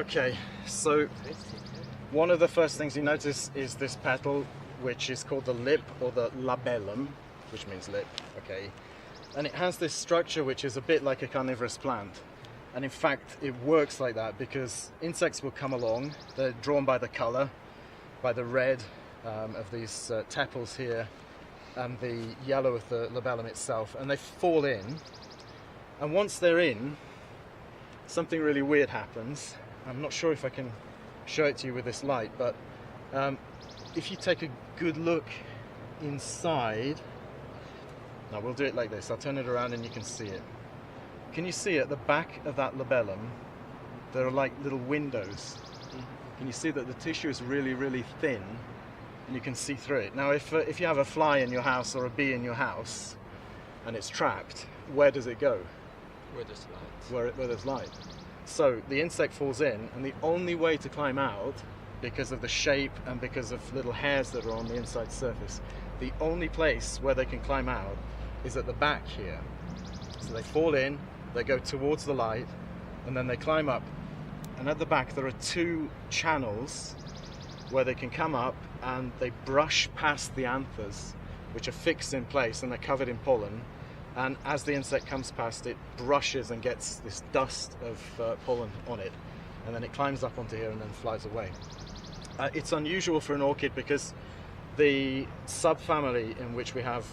Okay, so one of the first things you notice is this petal, which is called the lip or the labellum, which means lip, okay? And it has this structure which is a bit like a carnivorous plant. And in fact, it works like that because insects will come along, they're drawn by the color, by the red of these tepals here, and the yellow of the labellum itself, and they fall in. And once they're in, something really weird happens. I'm not sure if I can show it to you with this light, but if you take a good look inside, now we'll do it like this. I'll turn it around and you can see it. Can you see at the back of that labellum, there are like little windows. Can you see that the tissue is really, really thin and you can see through it? Now if you have a fly in your house or a bee in your house and it's trapped, where does it go? Where there's light. Where there's light. So the insect falls in, and the only way to climb out, because of the shape and because of little hairs that are on the inside surface, the only place where they can climb out is at the back here. So they fall in, they go towards the light, and then they climb up. And at the back there are two channels where they can come up, and they brush past the anthers, which are fixed in place and they're covered in pollen. And as the insect comes past, it brushes and gets this dust of pollen on it, and then it climbs up onto here and then flies away. It's unusual for an orchid because the subfamily in which we have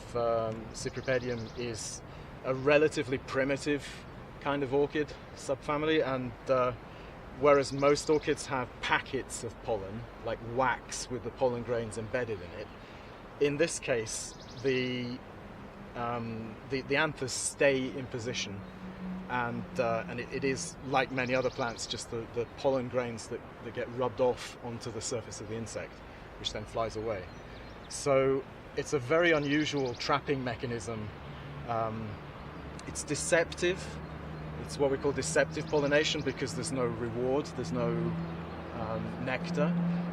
Cypripedium is a relatively primitive kind of orchid subfamily, and whereas most orchids have packets of pollen, like wax with the pollen grains embedded in it, in this case the anthers stay in position, and it is like many other plants, just the pollen grains that get rubbed off onto the surface of the insect, which then flies away. So it's a very unusual trapping mechanism. It's deceptive. It's what we call deceptive pollination because there's no reward, there's no nectar,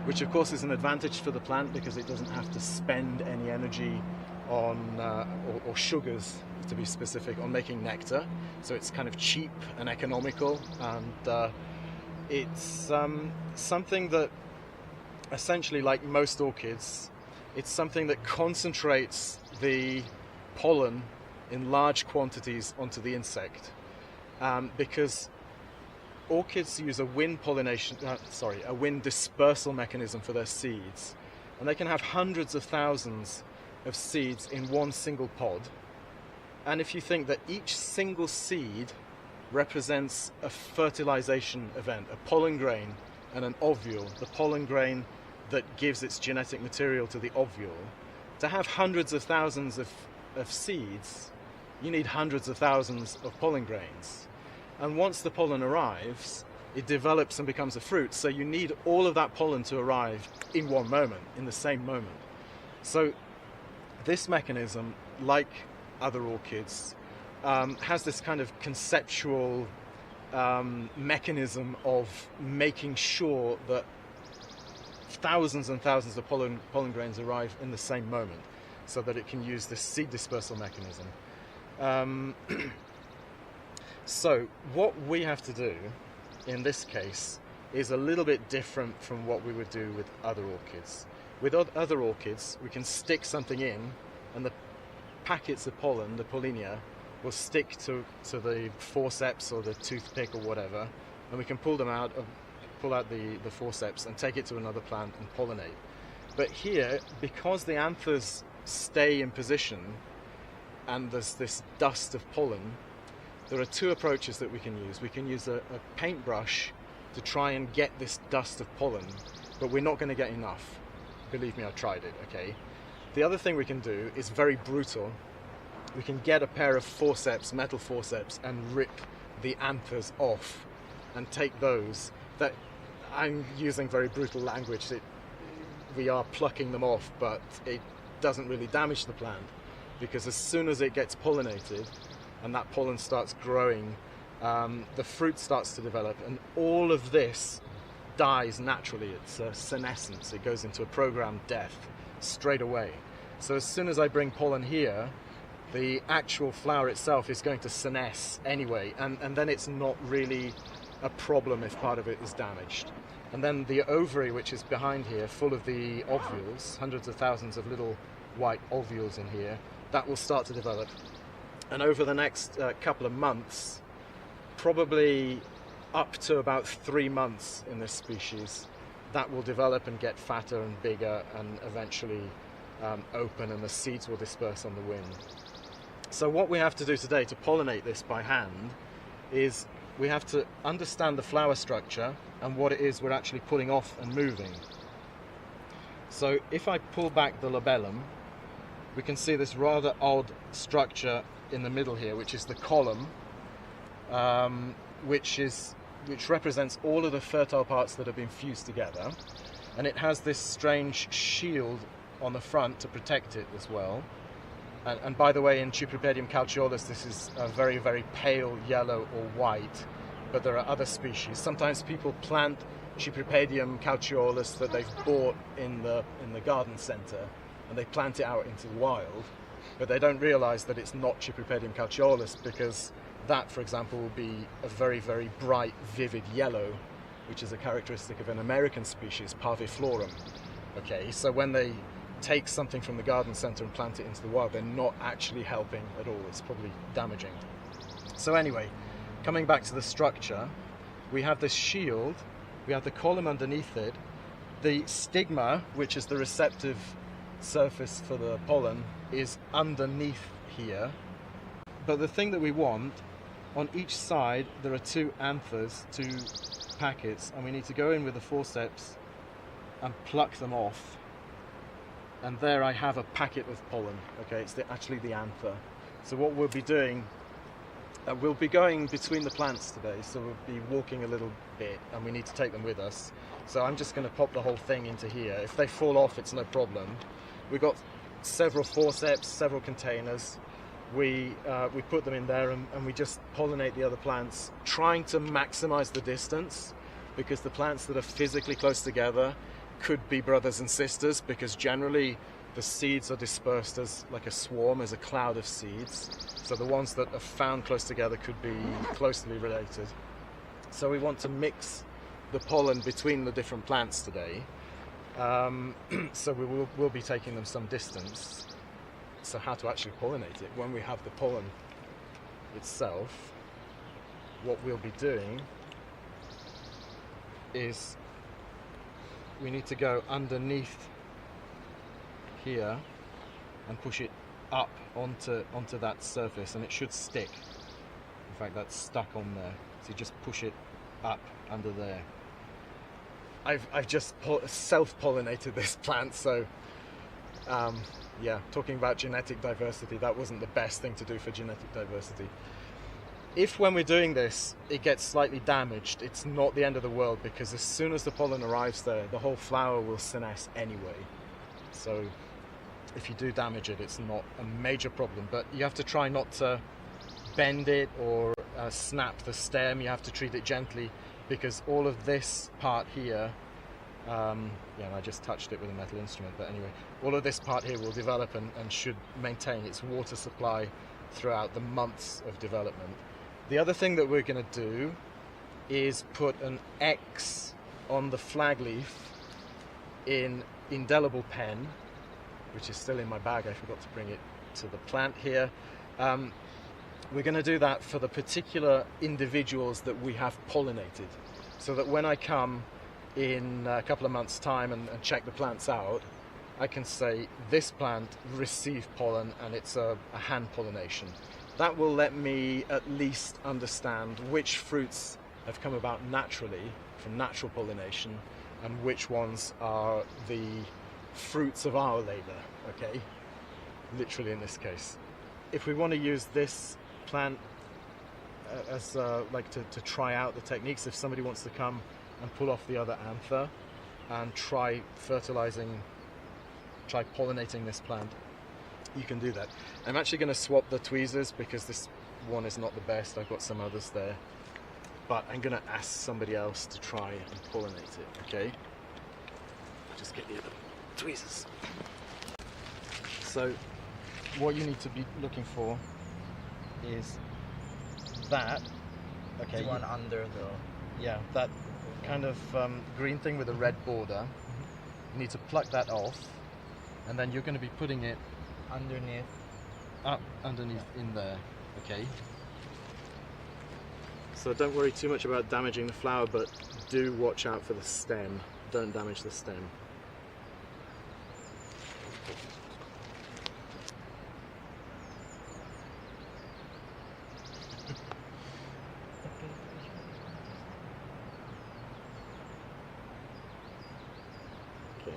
which of course is an advantage for the plant because it doesn't have to spend any energy on or sugars, to be specific, on making nectar. So it's kind of cheap and economical, and it's something that essentially, like most orchids, it's something that concentrates the pollen in large quantities onto the insect, because orchids use a wind dispersal mechanism for their seeds, and they can have hundreds of thousands of seeds in one single pod. And if you think that each single seed represents a fertilization event, a pollen grain and an ovule, the pollen grain that gives its genetic material to the ovule, to have hundreds of thousands of seeds, you need hundreds of thousands of pollen grains. And once the pollen arrives, it develops and becomes a fruit. So you need all of that pollen to arrive in one moment, in the same moment. So this mechanism, like other orchids, has this kind of conceptual mechanism of making sure that thousands and thousands of pollen grains arrive in the same moment, so that it can use this seed dispersal mechanism. So what we have to do in this case is a little bit different from what we would do with other orchids. With other orchids, we can stick something in, and the packets of pollen, the pollinia, will stick to the forceps or the toothpick or whatever, and we can pull out the forceps and take it to another plant and pollinate. But here, because the anthers stay in position and there's this dust of pollen, there are two approaches that we can use. We can use a paintbrush to try and get this dust of pollen, but we're not going to get enough. Believe me, I've tried it, okay? The other thing we can do is very brutal. We can get a pair of forceps, metal forceps, and rip the anthers off and take those. That I'm using very brutal language. We are plucking them off, but it doesn't really damage the plant, because as soon as it gets pollinated and that pollen starts growing, the fruit starts to develop, and all of this dies naturally. It's a senescence. It goes into a programmed death straight away. So as soon as I bring pollen here, the actual flower itself is going to senesce anyway, and then it's not really a problem if part of it is damaged. And then the ovary, which is behind here, full of the ovules, hundreds of thousands of little white ovules in here, that will start to develop. And over the next couple of months, probably up to about 3 months in this species, that will develop and get fatter and bigger and eventually open, and the seeds will disperse on the wind. So what we have to do today to pollinate this by hand is we have to understand the flower structure and what it is we're actually pulling off and moving. So if I pull back the labellum, we can see this rather odd structure in the middle here, which is the column, which represents all of the fertile parts that have been fused together, and it has this strange shield on the front to protect it as well. And by the way, in Cypripedium calceolus, this is a very, very pale yellow or white, but there are other species. Sometimes people plant Cypripedium calceolus that they've bought in the garden centre, and they plant it out into the wild, but they don't realise that it's not Cypripedium calceolus, because that, for example, will be a very, very bright, vivid yellow, which is a characteristic of an American species, Parviflorum. Okay, so when they take something from the garden centre and plant it into the wild, they're not actually helping at all. It's probably damaging. So anyway, coming back to the structure, we have this shield, we have the column underneath it, the stigma, which is the receptive surface for the pollen, is underneath here. But the thing that we want, on each side there are 2 anthers, 2 packets, and we need to go in with the forceps and pluck them off. And there I have a packet of pollen. Okay, it's actually the anther. So what we'll be doing, we'll be going between the plants today, so we'll be walking a little bit, and we need to take them with us. So I'm just going to pop the whole thing into here. If they fall off, it's no problem. We've got several forceps, several containers. We put them in there, and we just pollinate the other plants, trying to maximize the distance, because the plants that are physically close together could be brothers and sisters, because generally the seeds are dispersed as like a swarm, as a cloud of seeds. So the ones that are found close together could be closely related. So we want to mix the pollen between the different plants today. So we'll be taking them some distance. So how to actually pollinate it when we have the pollen itself, what we'll be doing is we need to go underneath here and push it up onto that surface, and it should stick. In fact, that's stuck on there, so you just push it up under there. I've just self-pollinated this plant, so yeah, talking about genetic diversity, that wasn't the best thing to do for genetic diversity. If when we're doing this it gets slightly damaged, it's not the end of the world, because as soon as the pollen arrives there, the whole flower will senesce anyway. So if you do damage it, it's not a major problem, but you have to try not to bend it or snap the stem. You have to treat it gently, because all of this part here, I just touched it with a metal instrument, but anyway, all of this part here will develop and should maintain its water supply throughout the months of development. The other thing that we're going to do is put an X on the flag leaf in indelible pen, which is still in my bag. I forgot to bring it to the plant here. We're going to do that for the particular individuals that we have pollinated, so that when I come in a couple of months' time and check the plants out, I can say this plant received pollen and it's a hand pollination. That will let me at least understand which fruits have come about naturally from natural pollination and which ones are the fruits of our labour, okay? Literally in this case. If we want to use this plant as like to try out the techniques, if somebody wants to come and pull off the other anther and try pollinating this plant, you can do that. I'm actually going to swap the tweezers because this one is not the best. I've got some others there, but I'm going to ask somebody else to try and pollinate it, okay? Just get the other tweezers. So what you need to be looking for is that, okay, the one under the Yeah, that kind of green thing with a red border. You need to pluck that off, and then you're going to be putting it Underneath. up underneath in there, okay? So don't worry too much about damaging the flower, but do watch out for the stem. Don't damage the stem. Okay.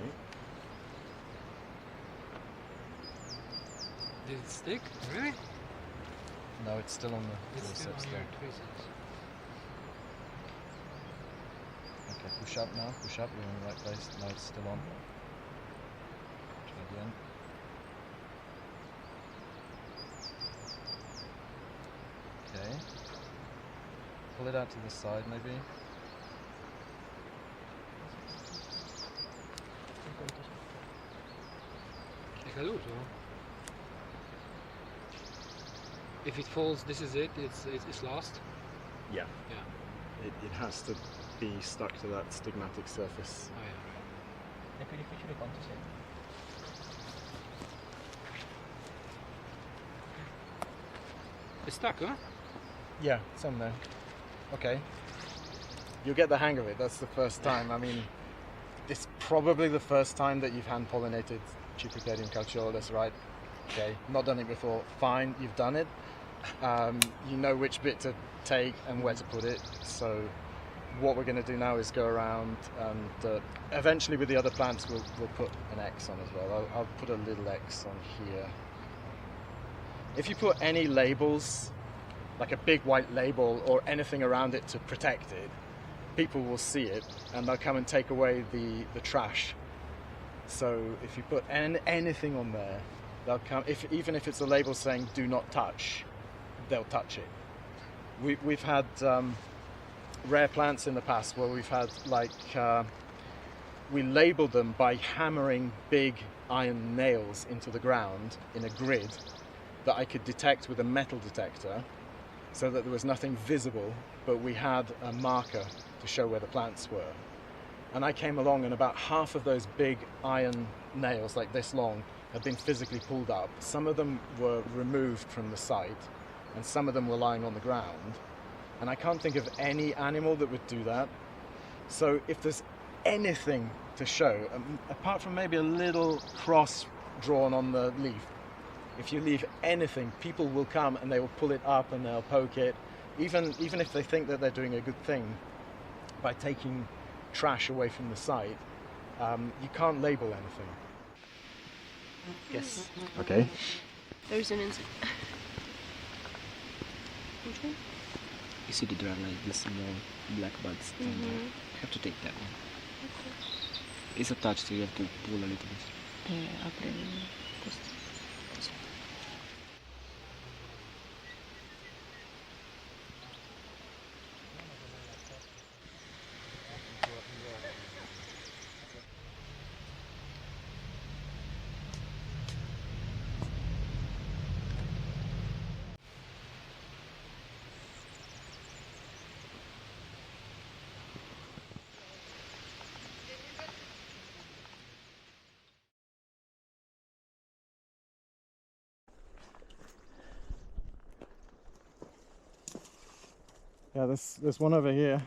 Did it stick? Really? No, it's still on the It's still on still. your tweezers. Okay, push up now, push up, you're in the right place. No, it's still on. Try again. Okay. Pull it out to the side maybe. Saluto. If it falls, this is it. It's lost. Yeah. Yeah. It has to be stuck to that stigmatic surface. Oh yeah. È più difficile quanto sembra. It's stuck, huh? Yeah, it's on there. Okay. You'll get the hang of it. That's the first time. I mean, it's probably the first time that you've hand pollinated Cypripedium calceolus, right? Okay. Not done it before. Fine, you've done it. You know which bit to take and where to put it. So what we're going to do now is go around and eventually with the other plants we'll put an X on as well. I'll put a little X on here. If you put any labels, like a big white label or anything around it to protect it, people will see it and they'll come and take away the trash. So if you put anything on there, they'll come. Even if it's a label saying "Do not touch," they'll touch it. We've had rare plants in the past where we've had we labeled them by hammering big iron nails into the ground in a grid that I could detect with a metal detector, so that there was nothing visible, but we had a marker to show where the plants were. And I came along and about half of those big iron nails, like this long, had been physically pulled up. Some of them were removed from the site, and some of them were lying on the ground. And I can't think of any animal that would do that. So if there's anything to show, apart from maybe a little cross drawn on the leaf, if you leave anything, people will come and they will pull it up and they'll poke it, even if they think that they're doing a good thing by taking trash away from the site. You can't label anything. Yes. Okay. There's an insect. Which one? You see there are like these small black buds. You have to take that one. Okay. It's attached, so you have to pull a little bit. Apre questo. Yeah, there's one over here.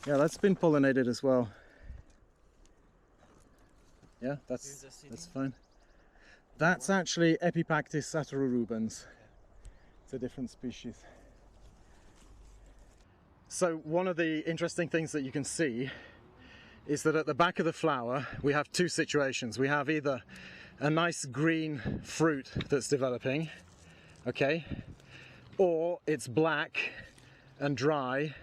Yeah, that's been pollinated as well. Yeah, that's fine. That's actually Epipactis saturorubens. It's a different species. So one of the interesting things that you can see is that at the back of the flower we have two situations. We have either a nice green fruit that's developing, okay, or it's black and dry,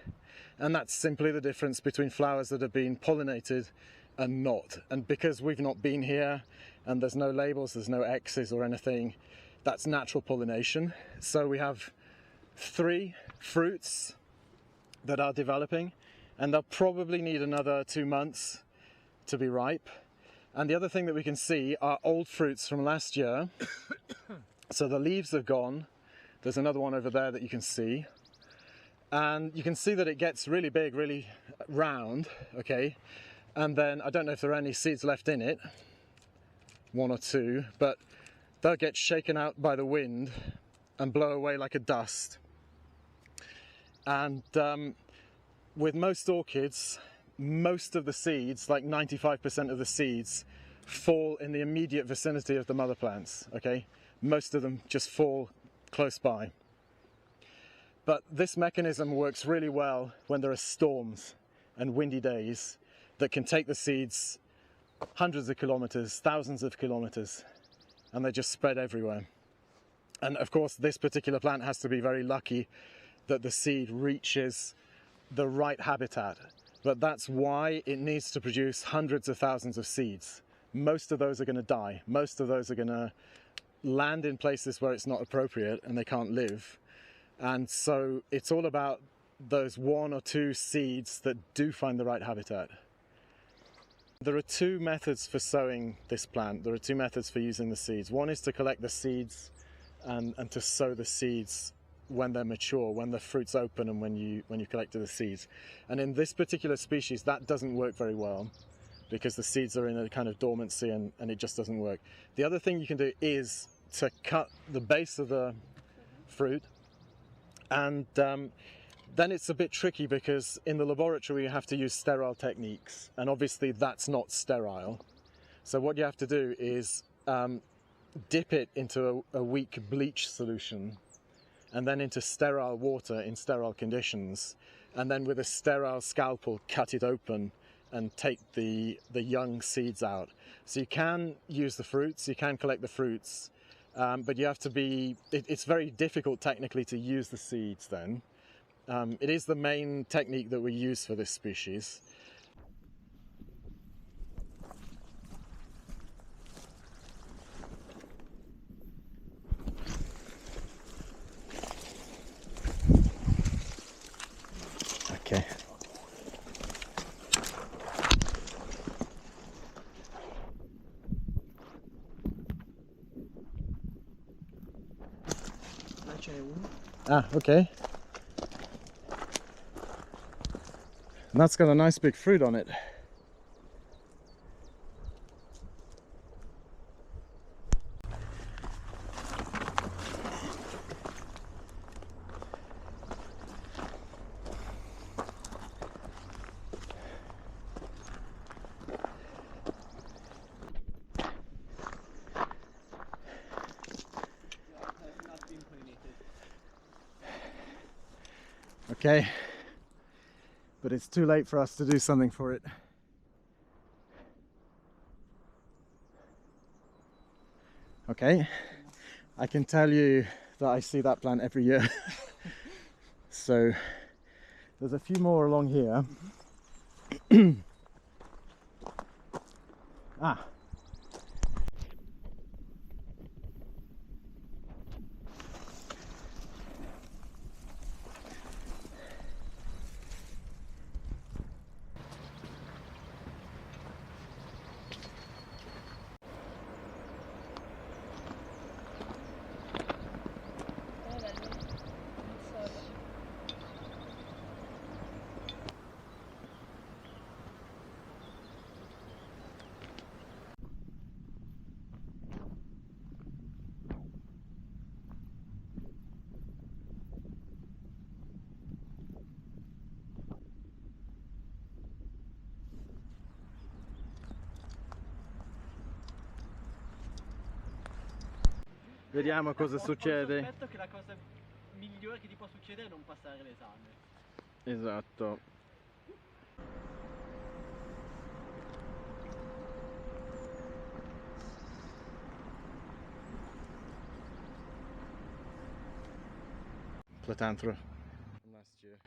and that's simply the difference between flowers that have been pollinated and not. And because we've not been here and there's no labels, there's no X's or anything, that's natural pollination. So we have 3 fruits that are developing, and they'll probably need another 2 months to be ripe. And the other thing that we can see are old fruits from last year. So the leaves have gone. There's another one over there that you can see. And you can see that it gets really big, really round, okay? And then, I don't know if there are any seeds left in it, one or two, but they'll get shaken out by the wind and blow away like a dust. And with most orchids, most of the seeds, like 95% of the seeds, fall in the immediate vicinity of the mother plants, okay? Most of them just fall close by. But this mechanism works really well when there are storms and windy days that can take the seeds hundreds of kilometers, thousands of kilometers, and they just spread everywhere. And of course, this particular plant has to be very lucky that the seed reaches the right habitat. But that's why it needs to produce hundreds of thousands of seeds. Most of those are going to die. Most of those are going to land in places where it's not appropriate and they can't live. And so it's all about those one or two seeds that do find the right habitat. There are two methods for sowing this plant. There are two methods for using the seeds. One is to collect the seeds and to sow the seeds when they're mature, when the fruit's open and when you collected the seeds. And in this particular species, that doesn't work very well because the seeds are in a kind of dormancy and it just doesn't work. The other thing you can do is to cut the base of the fruit, and then it's a bit tricky because in the laboratory you have to use sterile techniques, and obviously that's not sterile. So what you have to do is dip it into a weak bleach solution and then into sterile water in sterile conditions, and then with a sterile scalpel cut it open and take the young seeds out. So you can use the fruits, you can collect the fruits, but you have to be, it's very difficult technically to use the seeds then. It is the main technique that we use for this species. Okay. Ah, okay. And that's got a nice big fruit on it. Okay, but it's too late for us to do something for it. Okay, I can tell you that I see that plant every year. So there's a few more along here. Ah. Vediamo cosa succede. Aspetto che la cosa migliore che ti può succedere è non passare l'esame. Esatto. Platanthera from last year.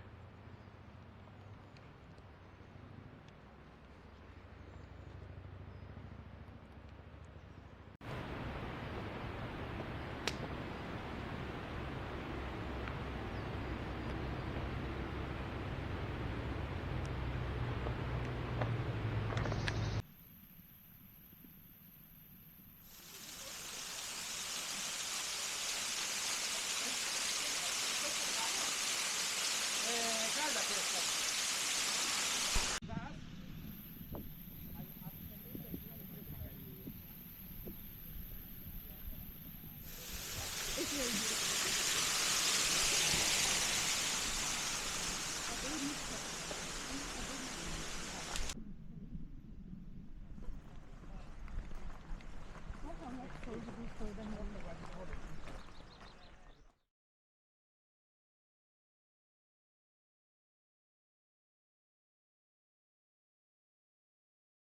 soydan